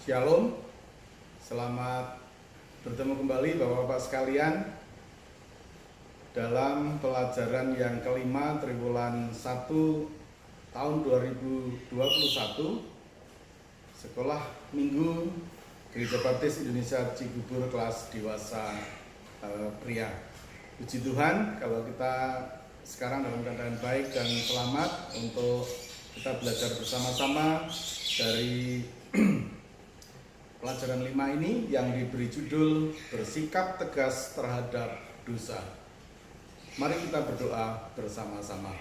Shalom, selamat bertemu kembali Bapak-Bapak sekalian dalam pelajaran yang kelima triwulan 1 tahun 2021 Sekolah Minggu Gereja Baptis Indonesia Cibubur kelas dewasa pria. Puji Tuhan kalau kita sekarang dalam keadaan baik dan selamat untuk kita belajar bersama-sama dari pelajaran 5 ini yang diberi judul bersikap tegas terhadap dosa. Mari kita berdoa bersama-sama.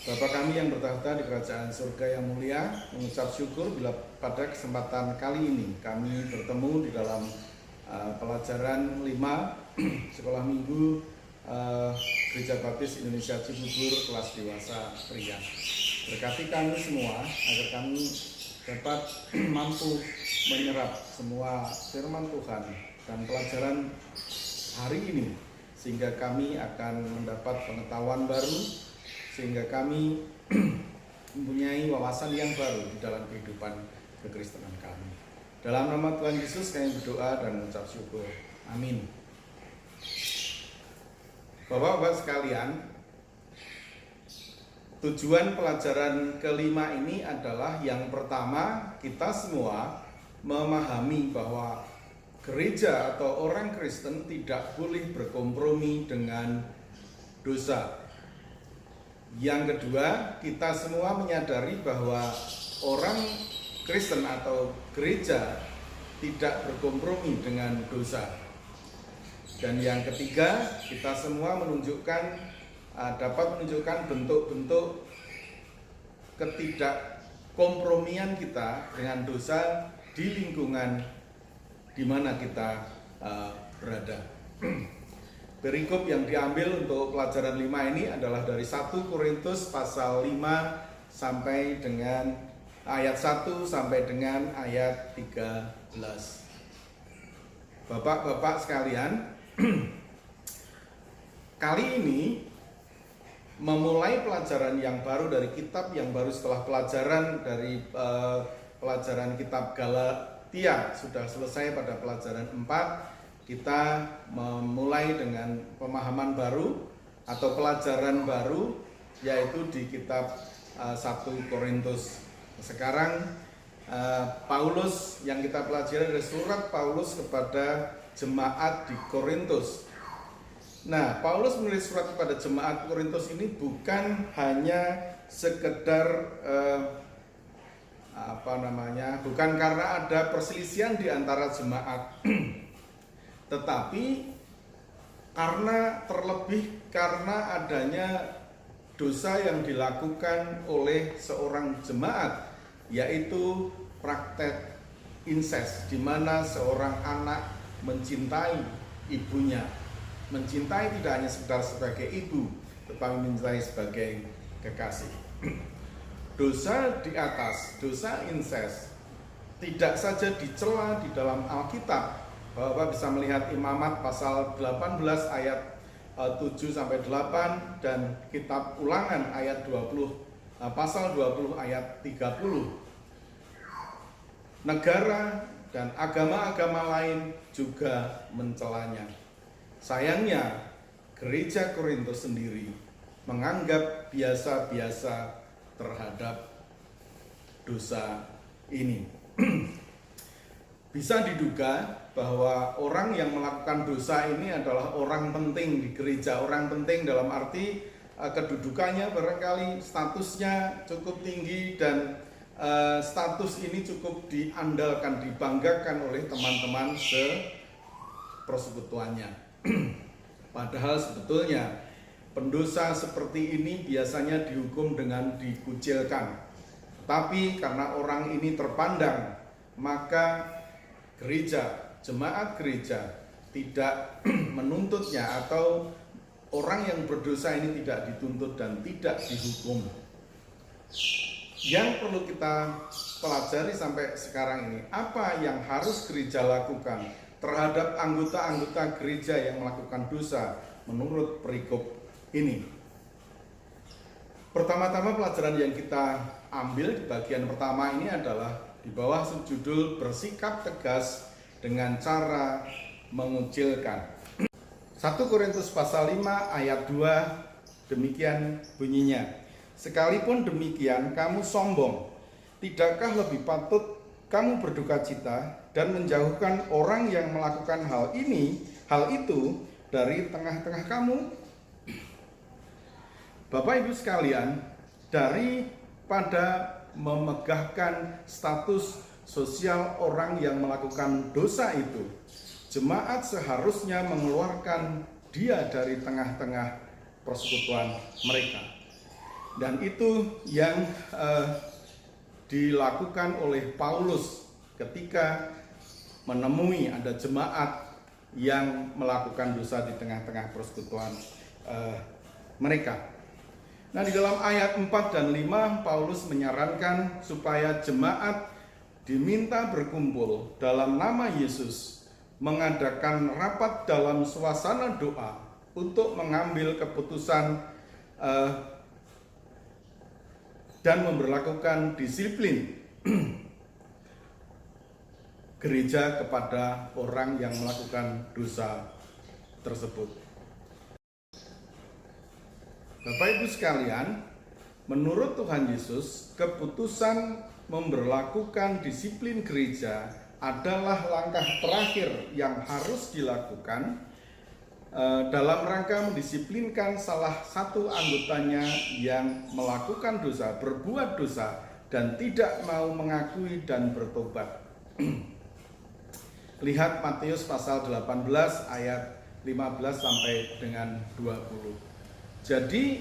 Bapa kami yang bertahta di kerajaan surga yang mulia, mengucap syukur bila pada kesempatan kali ini kami bertemu di dalam pelajaran 5 Sekolah Minggu Gereja Baptis Indonesia Cibubur kelas dewasa pria. Berkati kami semua agar kami dapat mampu menyerap semua firman Tuhan dan pelajaran hari ini, sehingga kami akan mendapat pengetahuan baru, sehingga kami mempunyai wawasan yang baru di dalam kehidupan kekristenan kami. Dalam nama Tuhan Yesus kami berdoa dan mengucap syukur. Amin. Bapak-bapak sekalian, tujuan pelajaran kelima ini adalah yang pertama, kita semua memahami bahwa gereja atau orang Kristen tidak boleh berkompromi dengan dosa. Yang kedua, kita semua menyadari bahwa orang Kristen atau gereja tidak berkompromi dengan dosa. Dan yang ketiga, kita semua dapat menunjukkan bentuk-bentuk ketidakkompromian kita dengan dosa di lingkungan di mana kita berada. Perikop yang diambil untuk pelajaran 5 ini adalah dari 1 Korintus pasal 5 sampai dengan ayat 1 sampai dengan ayat 13. Bapak-bapak sekalian, kali ini memulai pelajaran yang baru dari kitab yang baru setelah pelajaran dari pelajaran kitab Galatia sudah selesai pada pelajaran 4. Kita memulai dengan pemahaman baru atau pelajaran baru, yaitu di kitab 1 Korintus. Sekarang Paulus yang kita pelajari dari surat Paulus kepada jemaat di Korintus. Nah, Paulus menulis surat kepada jemaat Korintus ini bukan hanya sekedar bukan karena ada perselisihan di antara jemaat, tetapi karena adanya dosa yang dilakukan oleh seorang jemaat, yaitu praktek incest, di mana seorang anak mencintai ibunya. Mencintai tidak hanya sekedar sebagai ibu, tetapi mencintai sebagai kekasih. Dosa di atas, dosa incest, tidak saja dicela di dalam Alkitab. Bapak bisa melihat Imamat pasal 18 ayat 7 sampai 8 dan kitab Ulangan ayat 20 pasal 20 ayat 30. Negara dan agama-agama lain juga mencelanya. Sayangnya, gereja Korintus sendiri menganggap biasa-biasa terhadap dosa ini. Bisa diduga bahwa orang yang melakukan dosa ini adalah orang penting di gereja. Orang penting dalam arti kedudukannya barangkali statusnya cukup tinggi dan status ini cukup diandalkan, dibanggakan oleh teman-teman sepersekutuannya. Padahal sebetulnya pendosa seperti ini biasanya dihukum dengan dikucilkan. Tapi karena orang ini terpandang, maka gereja, jemaat gereja tidak menuntutnya, atau orang yang berdosa ini tidak dituntut dan tidak dihukum. Yang perlu kita pelajari sampai sekarang ini, apa yang harus gereja lakukan terhadap anggota-anggota gereja yang melakukan dosa menurut perikop ini. Pertama-tama pelajaran yang kita ambil di bagian pertama ini adalah di bawah subjudul bersikap tegas dengan cara mengucilkan. 1 Korintus pasal 5 ayat 2 demikian bunyinya. Sekalipun demikian kamu sombong, tidakkah lebih patut kamu berduka cita dan menjauhkan orang yang melakukan hal itu dari tengah-tengah kamu? Bapak Ibu sekalian, daripada memegahkan status sosial orang yang melakukan dosa itu, jemaat seharusnya mengeluarkan dia dari tengah-tengah persekutuan mereka. Dan itu yang dilakukan oleh Paulus ketika menemui ada jemaat yang melakukan dosa di tengah-tengah persekutuan mereka. Nah, di dalam ayat 4 dan 5 Paulus menyarankan supaya jemaat diminta berkumpul dalam nama Yesus, mengadakan rapat dalam suasana doa untuk mengambil keputusan dan memberlakukan disiplin gereja kepada orang yang melakukan dosa tersebut. Bapak Ibu sekalian, menurut Tuhan Yesus, keputusan memberlakukan disiplin gereja adalah langkah terakhir yang harus dilakukan dalam rangka mendisiplinkan salah satu anggotanya yang melakukan dosa, berbuat dosa, dan tidak mau mengakui dan bertobat. Lihat Matius pasal 18 ayat 15 sampai dengan 20. Jadi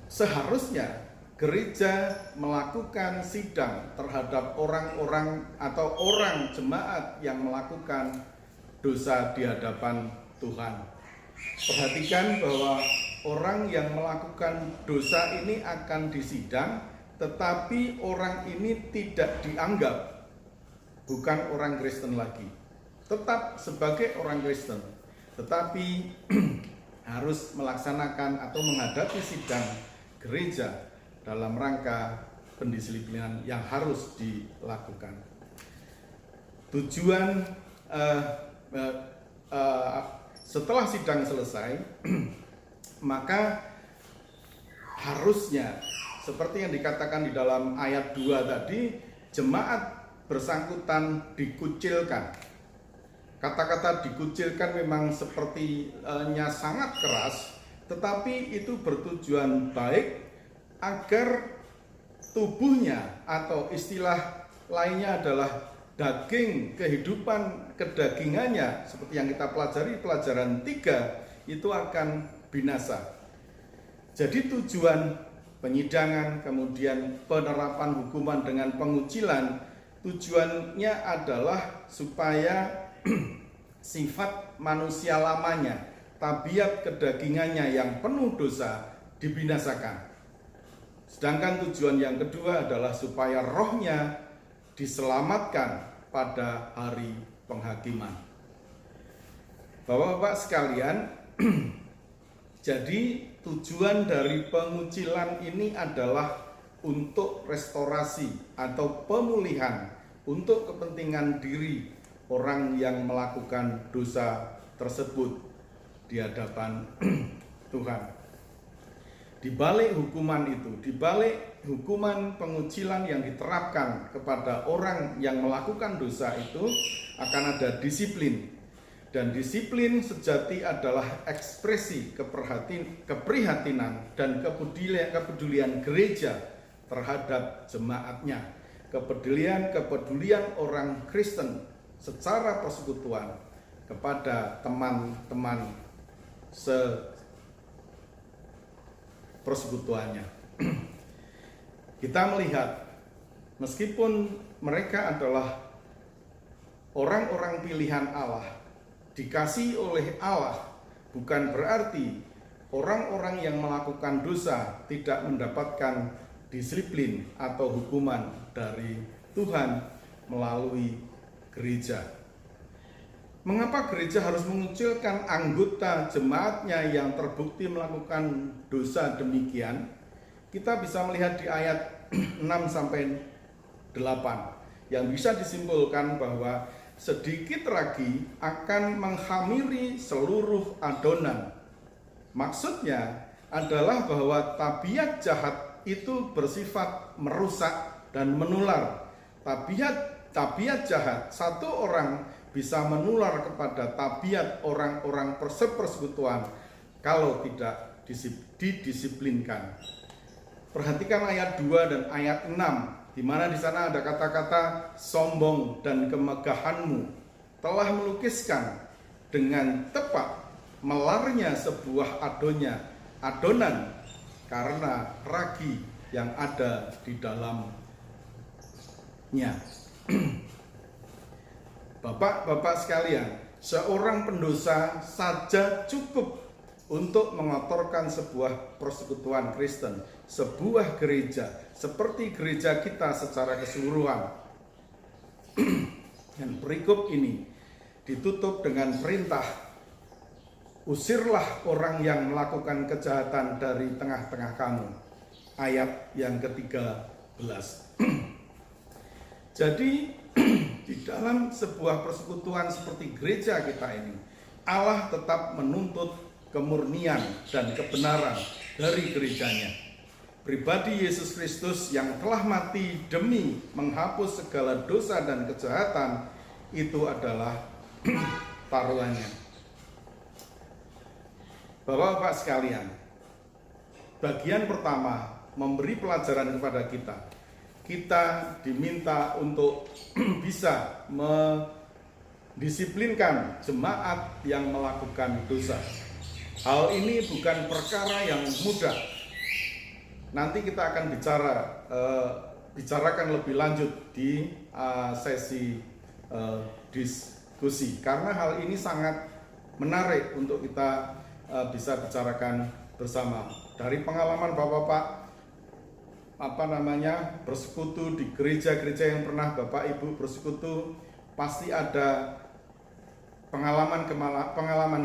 seharusnya gereja melakukan sidang terhadap orang-orang atau orang jemaat yang melakukan dosa di hadapan Tuhan. Perhatikan bahwa orang yang melakukan dosa ini akan disidang, tetapi orang ini tidak dianggap bukan orang Kristen lagi. Tetap sebagai orang Kristen, tetapi harus melaksanakan atau menghadapi sidang gereja dalam rangka pendisiplinan yang harus dilakukan. Tujuan setelah sidang selesai, maka harusnya seperti yang dikatakan di dalam ayat 2 tadi, jemaat bersangkutan dikucilkan. Kata-kata dikucilkan memang sepertinya sangat keras, tetapi itu bertujuan baik agar tubuhnya, atau istilah lainnya adalah daging, kehidupan kedagingannya, seperti yang kita pelajari pelajaran 3, itu akan binasa. Jadi tujuan penyidangan, kemudian penerapan hukuman dengan pengucilan, tujuannya adalah supaya sifat manusia lamanya, tabiat kedagingannya yang penuh dosa dibinasakan. Sedangkan tujuan yang kedua adalah supaya rohnya diselamatkan pada hari penghakiman. Bapak-bapak sekalian, jadi tujuan dari pengucilan ini adalah untuk restorasi atau pemulihan untuk kepentingan diri orang yang melakukan dosa tersebut di hadapan Tuhan. Di balik hukuman itu, di balik hukuman pengucilan yang diterapkan kepada orang yang melakukan dosa itu, akan ada disiplin. Dan disiplin sejati adalah ekspresi keprihatinan dan kepedulian gereja terhadap jemaatnya. Kepedulian orang Kristen secara persekutuan kepada teman-teman sepersekutuannya. Kita melihat meskipun mereka adalah orang-orang pilihan Allah, dikasih oleh Allah, bukan berarti orang-orang yang melakukan dosa tidak mendapatkan disiplin atau hukuman dari Tuhan melalui gereja. Mengapa gereja harus mengucilkan anggota jemaatnya yang terbukti melakukan dosa demikian? Kita bisa melihat di ayat 6 sampai 8, yang bisa disimpulkan bahwa sedikit lagi akan menghamiri seluruh adonan. Maksudnya adalah bahwa tabiat jahat itu bersifat merusak dan menular. Tabiat jahat satu orang bisa menular kepada tabiat orang-orang persekutuan kalau tidak didisiplinkan. Perhatikan ayat 2 dan ayat 6, di mana di sana ada kata-kata sombong dan kemegahanmu telah melukiskan dengan tepat melarnya sebuah adonan karena ragi yang ada di dalamnya. Bapak-bapak sekalian, seorang pendosa saja cukup untuk mengotorkan sebuah persekutuan Kristen, sebuah gereja, seperti gereja kita secara keseluruhan. Dan perikop ini ditutup dengan perintah, usirlah orang yang melakukan kejahatan dari tengah-tengah kamu. Ayat yang ke-13. Jadi di dalam sebuah persekutuan seperti gereja kita ini, Allah tetap menuntut kemurnian dan kebenaran dari gerejanya. Pribadi Yesus Kristus yang telah mati demi menghapus segala dosa dan kejahatan, itu adalah taruhannya. Bapak-bapak sekalian, bagian pertama memberi pelajaran kepada kita. Kita diminta untuk bisa mendisiplinkan jemaat yang melakukan dosa. Hal ini bukan perkara yang mudah. Nanti kita akan bicarakan lebih lanjut di sesi diskusi, karena hal ini sangat menarik untuk kita bisa bicarakan bersama. Dari pengalaman bapak-bapak bersekutu di gereja-gereja yang pernah Bapak Ibu bersekutu, pasti ada pengalaman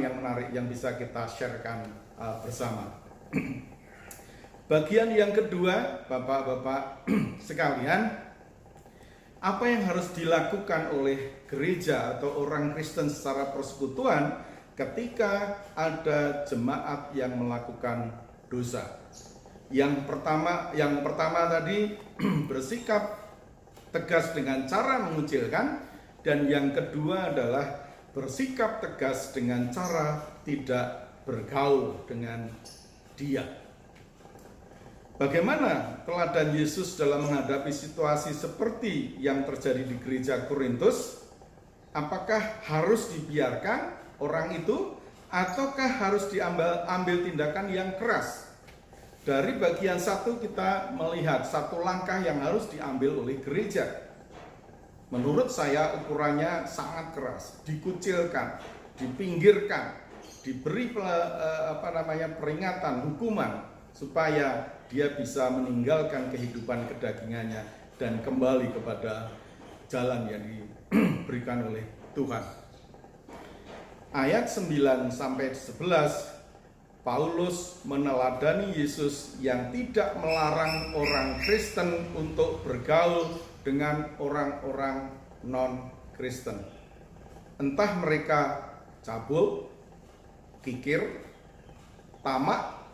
yang menarik yang bisa kita sharekan bersama. Bagian yang kedua, Bapak-bapak sekalian, apa yang harus dilakukan oleh gereja atau orang Kristen secara persekutuan ketika ada jemaat yang melakukan dosa? Yang pertama tadi bersikap tegas dengan cara mengucilkan, dan yang kedua adalah bersikap tegas dengan cara tidak bergaul dengan dia. Bagaimana teladan Yesus dalam menghadapi situasi seperti yang terjadi di gereja Korintus? Apakah harus dibiarkan orang itu, ataukah harus ambil tindakan yang keras? Dari bagian 1 kita melihat satu langkah yang harus diambil oleh gereja. Menurut saya ukurannya sangat keras, dikucilkan, dipinggirkan, diberi peringatan, hukuman, supaya dia bisa meninggalkan kehidupan kedagingannya dan kembali kepada jalan yang diberikan oleh Tuhan. Ayat 9 sampai 11, Paulus meneladani Yesus yang tidak melarang orang Kristen untuk bergaul dengan orang-orang non-Kristen. Entah mereka cabul, kikir, tamak,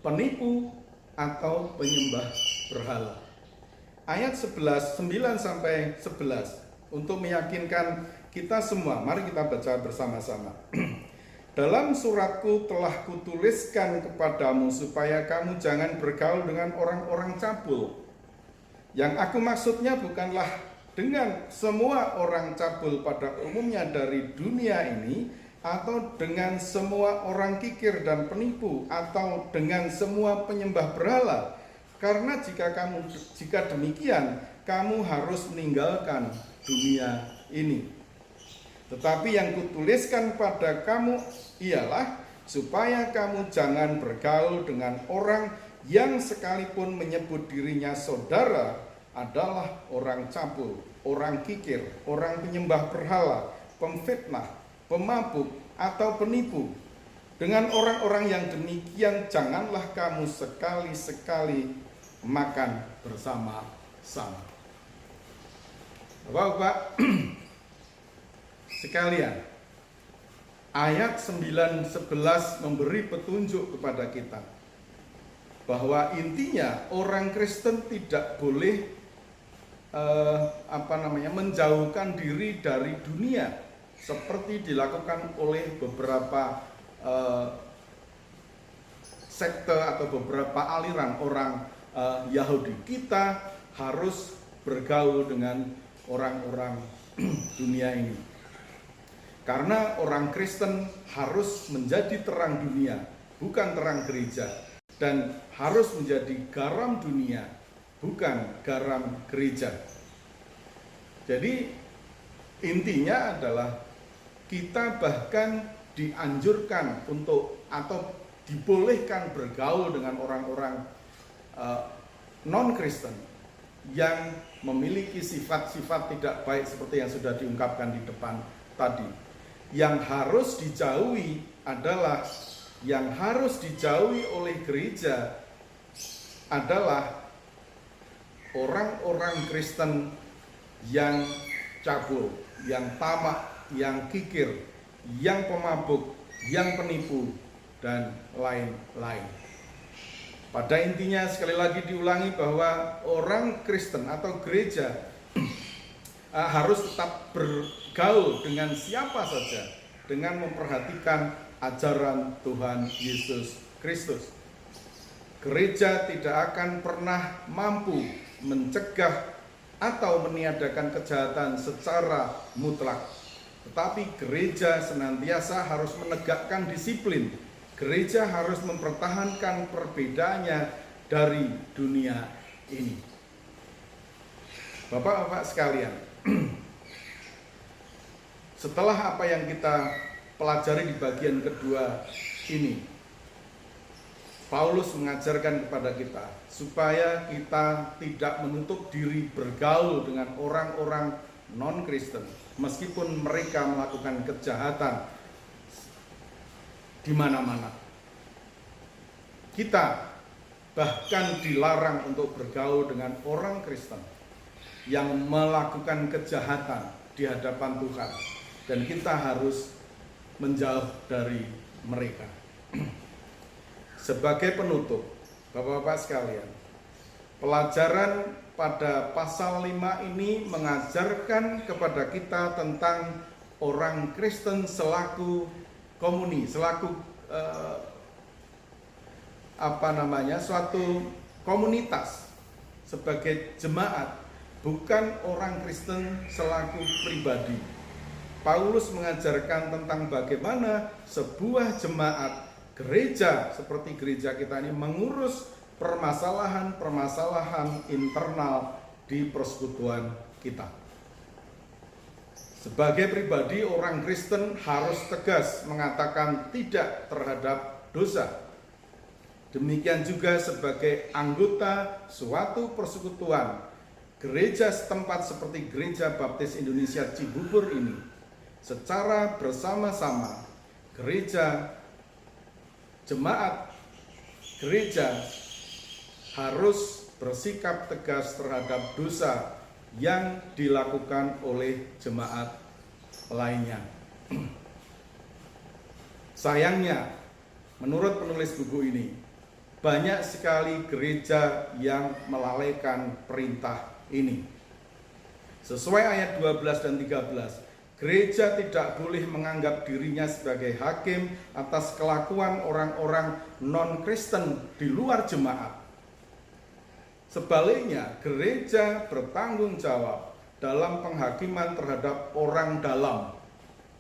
penipu, atau penyembah berhala. Ayat 9 sampai 11, untuk meyakinkan kita semua, mari kita baca bersama-sama. Dalam suratku telah kutuliskan kepadamu supaya kamu jangan bergaul dengan orang-orang cabul. Yang aku maksudnya bukanlah dengan semua orang cabul pada umumnya dari dunia ini, atau dengan semua orang kikir dan penipu, atau dengan semua penyembah berhala. Karena jika demikian, kamu harus meninggalkan dunia ini. Tetapi yang kutuliskan pada kamu ialah supaya kamu jangan bergaul dengan orang yang sekalipun menyebut dirinya saudara adalah orang cabul, orang kikir, orang penyembah berhala, pemfitnah, pemabuk, atau penipu. Dengan orang-orang yang demikian janganlah kamu sekali-sekali makan bersama-sama. Bapak-bapak sekalian, ayat 9-11 memberi petunjuk kepada kita bahwa intinya orang Kristen tidak boleh menjauhkan diri dari dunia seperti dilakukan oleh beberapa sekte atau beberapa aliran orang Yahudi. Kita harus bergaul dengan orang-orang dunia ini. Karena orang Kristen harus menjadi terang dunia, bukan terang gereja, dan harus menjadi garam dunia, bukan garam gereja. Jadi intinya adalah kita bahkan dianjurkan untuk atau dibolehkan bergaul dengan orang-orang non-Kristen yang memiliki sifat-sifat tidak baik seperti yang sudah diungkapkan di depan tadi. Yang harus dijauhi adalah, yang harus dijauhi oleh gereja adalah orang-orang Kristen yang cabul, yang tamak, yang kikir, yang pemabuk, yang penipu, dan lain-lain. Pada intinya sekali lagi diulangi bahwa orang Kristen atau gereja harus tetap bergaul dengan siapa saja dengan memperhatikan ajaran Tuhan Yesus Kristus. Gereja tidak akan pernah mampu mencegah atau meniadakan kejahatan secara mutlak. Tetapi gereja senantiasa harus menegakkan disiplin. Gereja harus mempertahankan perbedaannya dari dunia ini. Bapak-bapak sekalian, setelah apa yang kita pelajari di bagian kedua ini, Paulus mengajarkan kepada kita supaya kita tidak menutup diri bergaul dengan orang-orang non-Kristen meskipun mereka melakukan kejahatan di mana-mana. Kita bahkan dilarang untuk bergaul dengan orang Kristen yang melakukan kejahatan di hadapan Tuhan, dan kita harus menjauh dari mereka. Sebagai penutup, Bapak-bapak sekalian, pelajaran pada pasal 5 ini mengajarkan kepada kita tentang orang Kristen selaku komuni, selaku suatu komunitas, sebagai jemaat, bukan orang Kristen selaku pribadi. Paulus mengajarkan tentang bagaimana sebuah jemaat, gereja seperti gereja kita ini mengurus permasalahan-permasalahan internal di persekutuan kita. Sebagai pribadi, orang Kristen harus tegas mengatakan tidak terhadap dosa. Demikian juga sebagai anggota suatu persekutuan, gereja setempat seperti Gereja Baptis Indonesia Cibubur ini, secara bersama-sama jemaat gereja harus bersikap tegas terhadap dosa yang dilakukan oleh jemaat lainnya. Sayangnya, menurut penulis buku ini, banyak sekali gereja yang melalaikan perintah ini. Sesuai ayat 12 dan 13, gereja tidak boleh menganggap dirinya sebagai hakim atas kelakuan orang-orang non-Kristen di luar jemaat. Sebaliknya, gereja bertanggung jawab dalam penghakiman terhadap orang dalam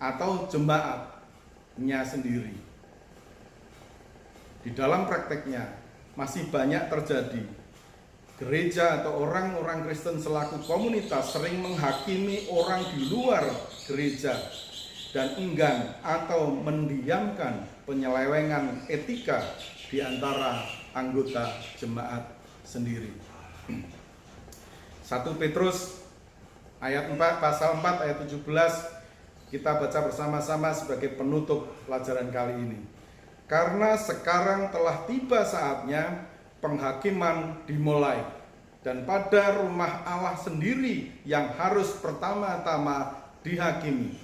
atau jemaatnya sendiri. Di dalam prakteknya masih banyak terjadi gereja atau orang-orang Kristen selaku komunitas sering menghakimi orang di luar gereja dan enggan atau mendiamkan penyelewengan etika di antara anggota jemaat sendiri. 1 Petrus ayat 4, pasal 4 ayat 17 kita baca bersama-sama sebagai penutup pelajaran kali ini. Karena sekarang telah tiba saatnya penghakiman dimulai, dan pada rumah Allah sendiri yang harus pertama-tama dihakimi.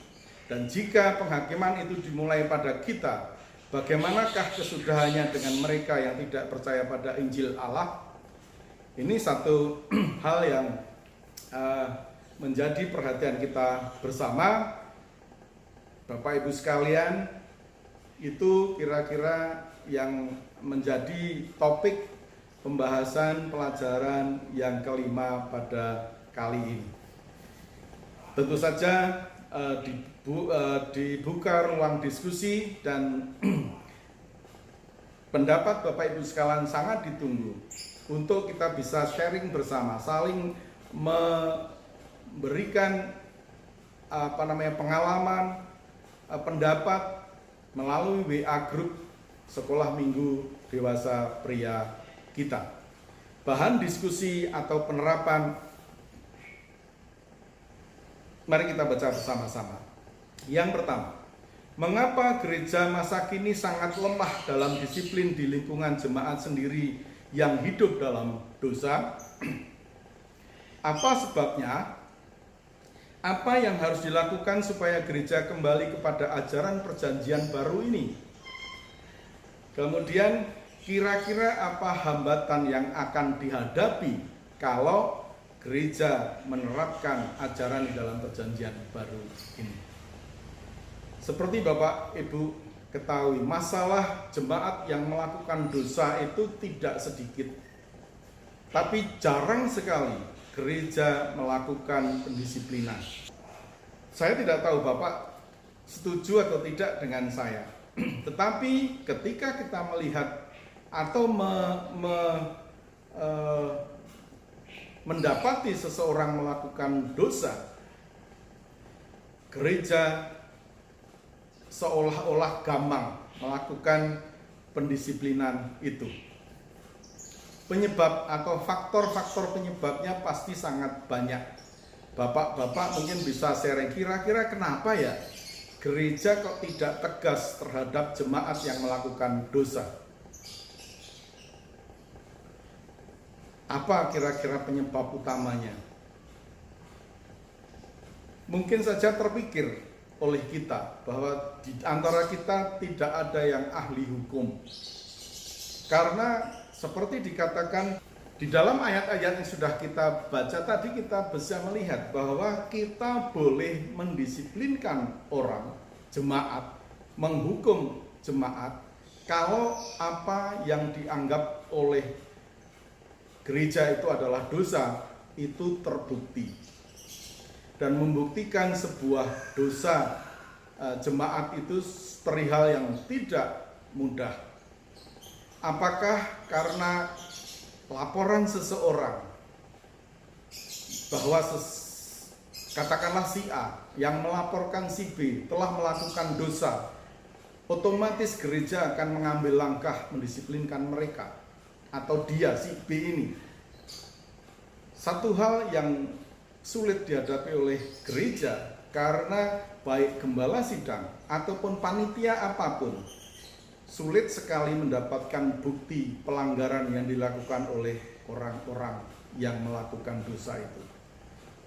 Dan jika penghakiman itu dimulai pada kita, bagaimanakah kesudahannya dengan mereka yang tidak percaya pada Injil Allah? Ini satu hal yang menjadi perhatian kita bersama. Bapak Ibu sekalian, itu kira-kira yang menjadi topik pembahasan pelajaran yang kelima pada kali ini. Tentu saja dibuka ruang diskusi dan pendapat Bapak Ibu sekalian sangat ditunggu untuk kita bisa sharing bersama, saling memberikan pengalaman, pendapat melalui WA Group Sekolah Minggu Dewasa Pria kita. Bahan diskusi atau penerapan, mari kita baca bersama-sama. Yang pertama, mengapa gereja masa kini sangat lemah dalam disiplin di lingkungan jemaat sendiri yang hidup dalam dosa? Apa sebabnya? Apa yang harus dilakukan supaya gereja kembali kepada ajaran perjanjian baru ini? Kemudian, kira-kira apa hambatan yang akan dihadapi kalau gereja menerapkan ajaran di dalam perjanjian baru ini? Seperti Bapak Ibu ketahui, masalah jemaat yang melakukan dosa itu tidak sedikit. Tapi jarang sekali gereja melakukan pendisiplinan. Saya tidak tahu Bapak setuju atau tidak dengan saya. Tetapi ketika kita melihat atau mendapati seseorang melakukan dosa, gereja seolah-olah gampang melakukan pendisiplinan itu. Penyebab atau faktor-faktor penyebabnya pasti sangat banyak. Bapak-bapak mungkin bisa sharing, kira-kira kenapa ya gereja kok tidak tegas terhadap jemaat yang melakukan dosa? Apa kira-kira penyebab utamanya? Mungkin saja terpikir oleh kita bahwa di antara kita tidak ada yang ahli hukum. Karena seperti dikatakan di dalam ayat-ayat yang sudah kita baca tadi, kita bisa melihat bahwa kita boleh mendisiplinkan orang, jemaat, menghukum jemaat kalau apa yang dianggap oleh gereja itu adalah dosa, itu terbukti. Dan membuktikan sebuah dosa jemaat itu perihal yang tidak mudah. Apakah karena laporan seseorang bahwa katakanlah si A yang melaporkan si B telah melakukan dosa, otomatis gereja akan mengambil langkah mendisiplinkan mereka atau dia si B ini? Satu hal yang sulit dihadapi oleh gereja karena baik gembala sidang ataupun panitia apapun sulit sekali mendapatkan bukti pelanggaran yang dilakukan oleh orang-orang yang melakukan dosa itu.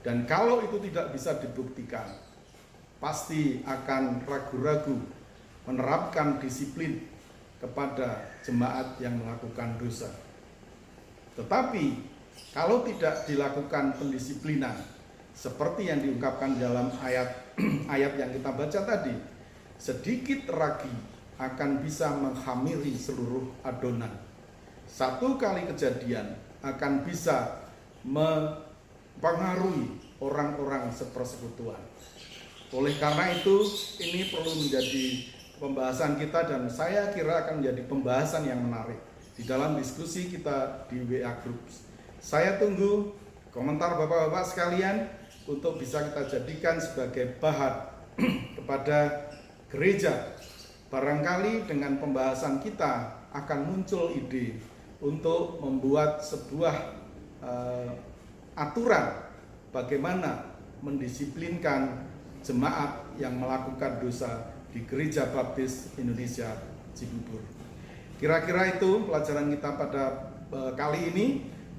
Dan kalau itu tidak bisa dibuktikan, pasti akan ragu-ragu menerapkan disiplin kepada jemaat yang melakukan dosa. Tetapi kalau tidak dilakukan pendisiplinan seperti yang diungkapkan dalam ayat yang kita baca tadi, sedikit ragi akan bisa menghamiri seluruh adonan. Satu kali kejadian akan bisa mempengaruhi orang-orang sepersekutuan. Oleh karena itu, ini perlu menjadi pembahasan kita dan saya kira akan menjadi pembahasan yang menarik di dalam diskusi kita di WA Group. Saya tunggu komentar Bapak-bapak sekalian untuk bisa kita jadikan sebagai bahan kepada gereja. Barangkali dengan pembahasan kita akan muncul ide untuk membuat sebuah aturan bagaimana mendisiplinkan jemaat yang melakukan dosa di Gereja Baptis Indonesia Cibubur. Kira-kira itu pelajaran kita pada kali ini.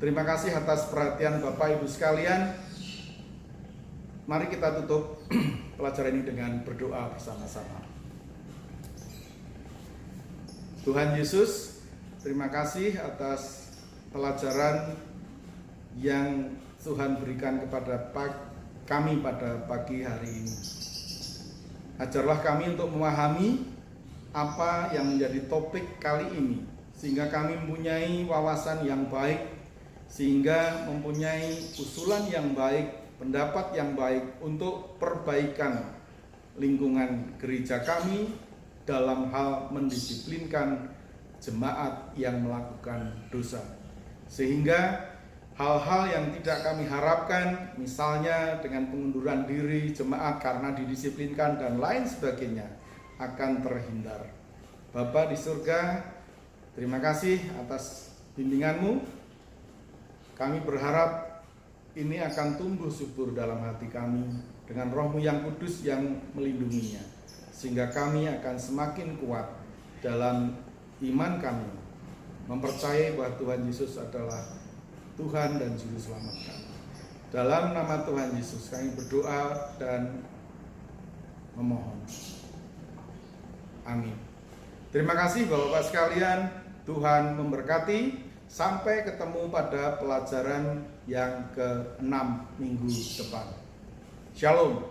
Terima kasih atas perhatian Bapak Ibu sekalian. Mari kita tutup pelajaran ini dengan berdoa bersama-sama. Tuhan Yesus, terima kasih atas pelajaran yang Tuhan berikan kepada kami pada pagi hari ini. Ajarlah kami untuk memahami apa yang menjadi topik kali ini, sehingga kami mempunyai wawasan yang baik, sehingga mempunyai usulan yang baik, pendapat yang baik untuk perbaikan lingkungan gereja kami dalam hal mendisiplinkan jemaat yang melakukan dosa. Sehingga hal-hal yang tidak kami harapkan, misalnya dengan pengunduran diri jemaat karena didisiplinkan dan lain sebagainya, akan terhindar. Bapa di surga, terima kasih atas bimbingan-Mu. Kami berharap ini akan tumbuh subur dalam hati kami dengan Roh-Mu yang kudus yang melindunginya, sehingga kami akan semakin kuat dalam iman kami, mempercayai bahwa Tuhan Yesus adalah Tuhan dan Juru Selamat kami. Dalam nama Tuhan Yesus kami berdoa dan memohon. Amin. Terima kasih Bapak-Bapak sekalian, Tuhan memberkati. Sampai ketemu pada pelajaran yang ke-6 minggu depan. Shalom.